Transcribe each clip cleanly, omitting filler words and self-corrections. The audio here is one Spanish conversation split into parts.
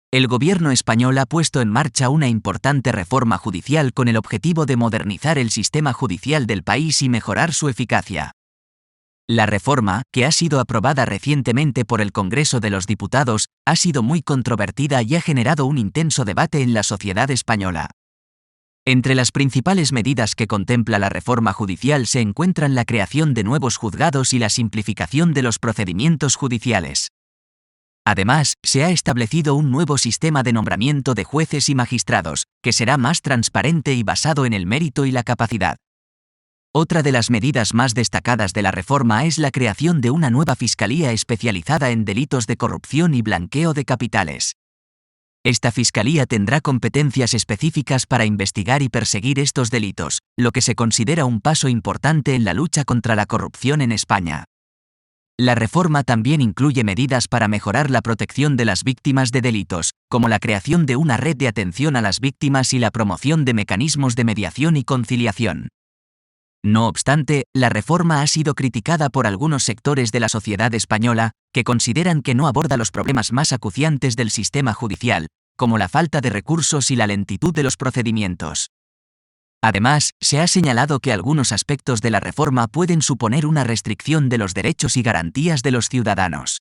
El gobierno español ha puesto en marcha una importante reforma judicial con el objetivo de modernizar el sistema judicial del país y mejorar su eficacia. La reforma, que ha sido aprobada recientemente por el Congreso de los Diputados, ha sido muy controvertida y ha generado un intenso debate en la sociedad española. Entre las principales medidas que contempla la reforma judicial se encuentran la creación de nuevos juzgados y la simplificación de los procedimientos judiciales. Además, se ha establecido un nuevo sistema de nombramiento de jueces y magistrados, que será más transparente y basado en el mérito y la capacidad. Otra de las medidas más destacadas de la reforma es la creación de una nueva fiscalía especializada en delitos de corrupción y blanqueo de capitales. Esta fiscalía tendrá competencias específicas para investigar y perseguir estos delitos, lo que se considera un paso importante en la lucha contra la corrupción en España. La reforma también incluye medidas para mejorar la protección de las víctimas de delitos, como la creación de una red de atención a las víctimas y la promoción de mecanismos de mediación y conciliación. No obstante, la reforma ha sido criticada por algunos sectores de la sociedad española, que consideran que no aborda los problemas más acuciantes del sistema judicial, como la falta de recursos y la lentitud de los procedimientos. Además, se ha señalado que algunos aspectos de la reforma pueden suponer una restricción de los derechos y garantías de los ciudadanos.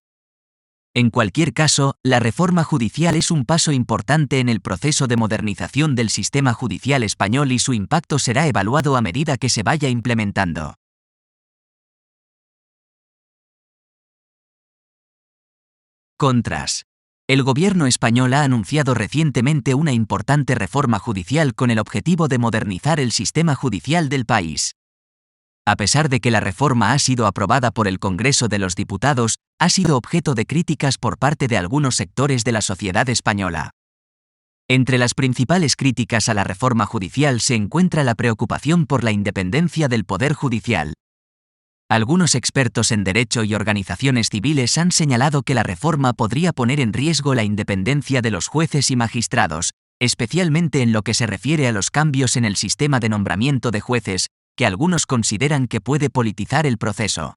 En cualquier caso, la reforma judicial es un paso importante en el proceso de modernización del sistema judicial español y su impacto será evaluado a medida que se vaya implementando. Contras. El gobierno español ha anunciado recientemente una importante reforma judicial con el objetivo de modernizar el sistema judicial del país. A pesar de que la reforma ha sido aprobada por el Congreso de los Diputados, ha sido objeto de críticas por parte de algunos sectores de la sociedad española. Entre las principales críticas a la reforma judicial se encuentra la preocupación por la independencia del Poder Judicial. Algunos expertos en derecho y organizaciones civiles han señalado que la reforma podría poner en riesgo la independencia de los jueces y magistrados, especialmente en lo que se refiere a los cambios en el sistema de nombramiento de jueces, que algunos consideran que puede politizar el proceso.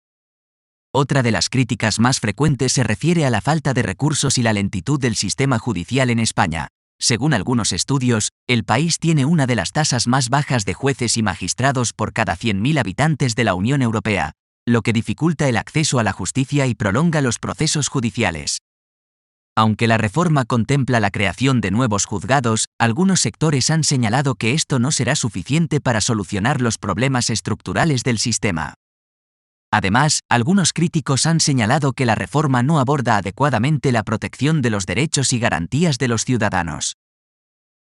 Otra de las críticas más frecuentes se refiere a la falta de recursos y la lentitud del sistema judicial en España. Según algunos estudios, el país tiene una de las tasas más bajas de jueces y magistrados por cada 100.000 habitantes de la Unión Europea, lo que dificulta el acceso a la justicia y prolonga los procesos judiciales. Aunque la reforma contempla la creación de nuevos juzgados, algunos sectores han señalado que esto no será suficiente para solucionar los problemas estructurales del sistema. Además, algunos críticos han señalado que la reforma no aborda adecuadamente la protección de los derechos y garantías de los ciudadanos.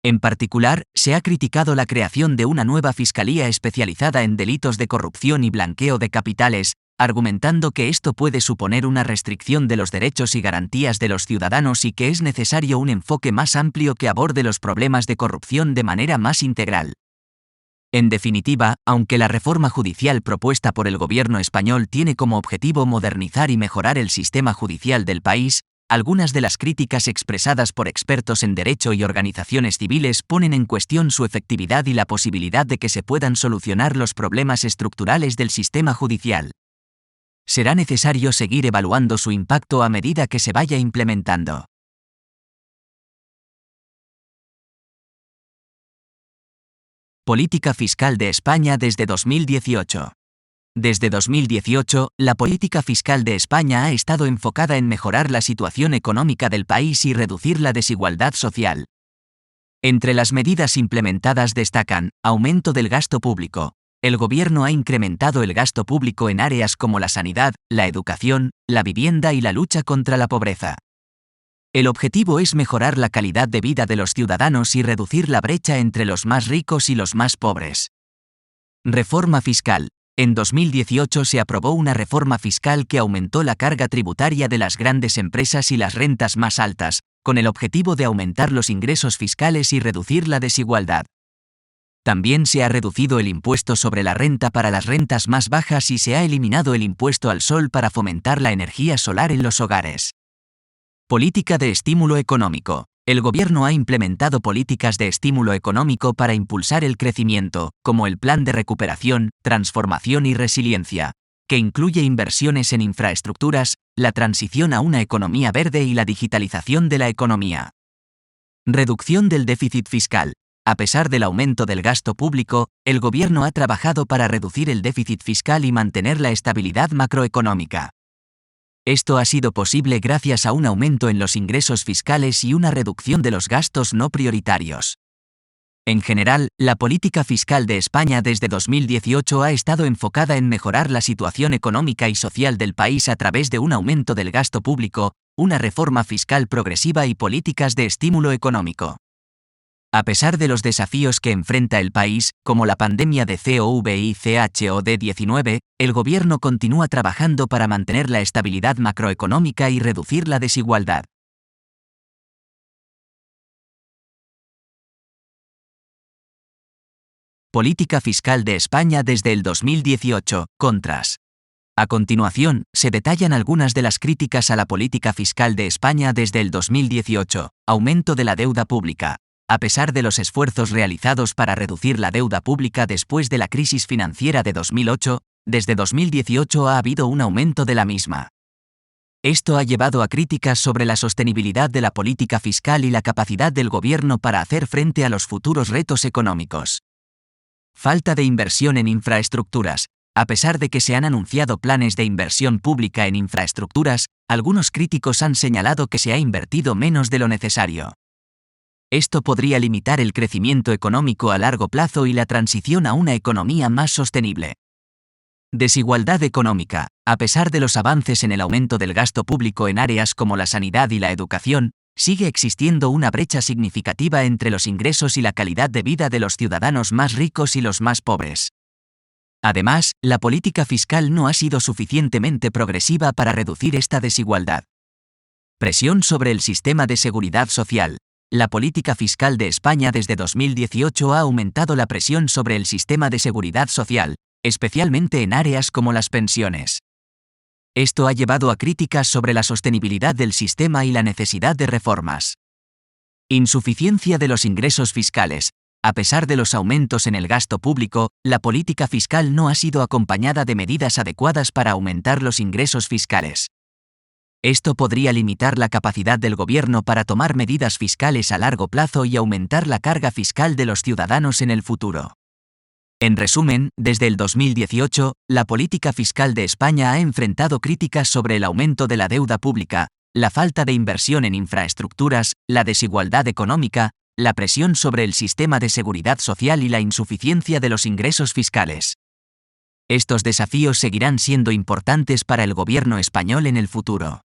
En particular, se ha criticado la creación de una nueva fiscalía especializada en delitos de corrupción y blanqueo de capitales, argumentando que esto puede suponer una restricción de los derechos y garantías de los ciudadanos y que es necesario un enfoque más amplio que aborde los problemas de corrupción de manera más integral. En definitiva, aunque la reforma judicial propuesta por el gobierno español tiene como objetivo modernizar y mejorar el sistema judicial del país, algunas de las críticas expresadas por expertos en derecho y organizaciones civiles ponen en cuestión su efectividad y la posibilidad de que se puedan solucionar los problemas estructurales del sistema judicial. Será necesario seguir evaluando su impacto a medida que se vaya implementando. Política fiscal de España desde 2018. Desde 2018, la política fiscal de España ha estado enfocada en mejorar la situación económica del país y reducir la desigualdad social. Entre las medidas implementadas destacan: aumento del gasto público. El gobierno ha incrementado el gasto público en áreas como la sanidad, la educación, la vivienda y la lucha contra la pobreza. El objetivo es mejorar la calidad de vida de los ciudadanos y reducir la brecha entre los más ricos y los más pobres. Reforma fiscal. En 2018 se aprobó una reforma fiscal que aumentó la carga tributaria de las grandes empresas y las rentas más altas, con el objetivo de aumentar los ingresos fiscales y reducir la desigualdad. También se ha reducido el impuesto sobre la renta para las rentas más bajas y se ha eliminado el impuesto al sol para fomentar la energía solar en los hogares. Política de estímulo económico. El gobierno ha implementado políticas de estímulo económico para impulsar el crecimiento, como el Plan de Recuperación, Transformación y Resiliencia, que incluye inversiones en infraestructuras, la transición a una economía verde y la digitalización de la economía. Reducción del déficit fiscal. A pesar del aumento del gasto público, el gobierno ha trabajado para reducir el déficit fiscal y mantener la estabilidad macroeconómica. Esto ha sido posible gracias a un aumento en los ingresos fiscales y una reducción de los gastos no prioritarios. En general, la política fiscal de España desde 2018 ha estado enfocada en mejorar la situación económica y social del país a través de un aumento del gasto público, una reforma fiscal progresiva y políticas de estímulo económico. A pesar de los desafíos que enfrenta el país, como la pandemia de COVID-19, el gobierno continúa trabajando para mantener la estabilidad macroeconómica y reducir la desigualdad. Política fiscal de España desde el 2018, contras. A continuación, se detallan algunas de las críticas a la política fiscal de España desde el 2018, aumento de la deuda pública. A pesar de los esfuerzos realizados para reducir la deuda pública después de la crisis financiera de 2008, desde 2018 ha habido un aumento de la misma. Esto ha llevado a críticas sobre la sostenibilidad de la política fiscal y la capacidad del gobierno para hacer frente a los futuros retos económicos. Falta de inversión en infraestructuras. A pesar de que se han anunciado planes de inversión pública en infraestructuras, algunos críticos han señalado que se ha invertido menos de lo necesario. Esto podría limitar el crecimiento económico a largo plazo y la transición a una economía más sostenible. Desigualdad económica. A pesar de los avances en el aumento del gasto público en áreas como la sanidad y la educación, sigue existiendo una brecha significativa entre los ingresos y la calidad de vida de los ciudadanos más ricos y los más pobres. Además, la política fiscal no ha sido suficientemente progresiva para reducir esta desigualdad. Presión sobre el sistema de seguridad social. La política fiscal de España desde 2018 ha aumentado la presión sobre el sistema de seguridad social, especialmente en áreas como las pensiones. Esto ha llevado a críticas sobre la sostenibilidad del sistema y la necesidad de reformas. Insuficiencia de los ingresos fiscales. A pesar de los aumentos en el gasto público, la política fiscal no ha sido acompañada de medidas adecuadas para aumentar los ingresos fiscales. Esto podría limitar la capacidad del gobierno para tomar medidas fiscales a largo plazo y aumentar la carga fiscal de los ciudadanos en el futuro. En resumen, desde el 2018, la política fiscal de España ha enfrentado críticas sobre el aumento de la deuda pública, la falta de inversión en infraestructuras, la desigualdad económica, la presión sobre el sistema de seguridad social y la insuficiencia de los ingresos fiscales. Estos desafíos seguirán siendo importantes para el gobierno español en el futuro.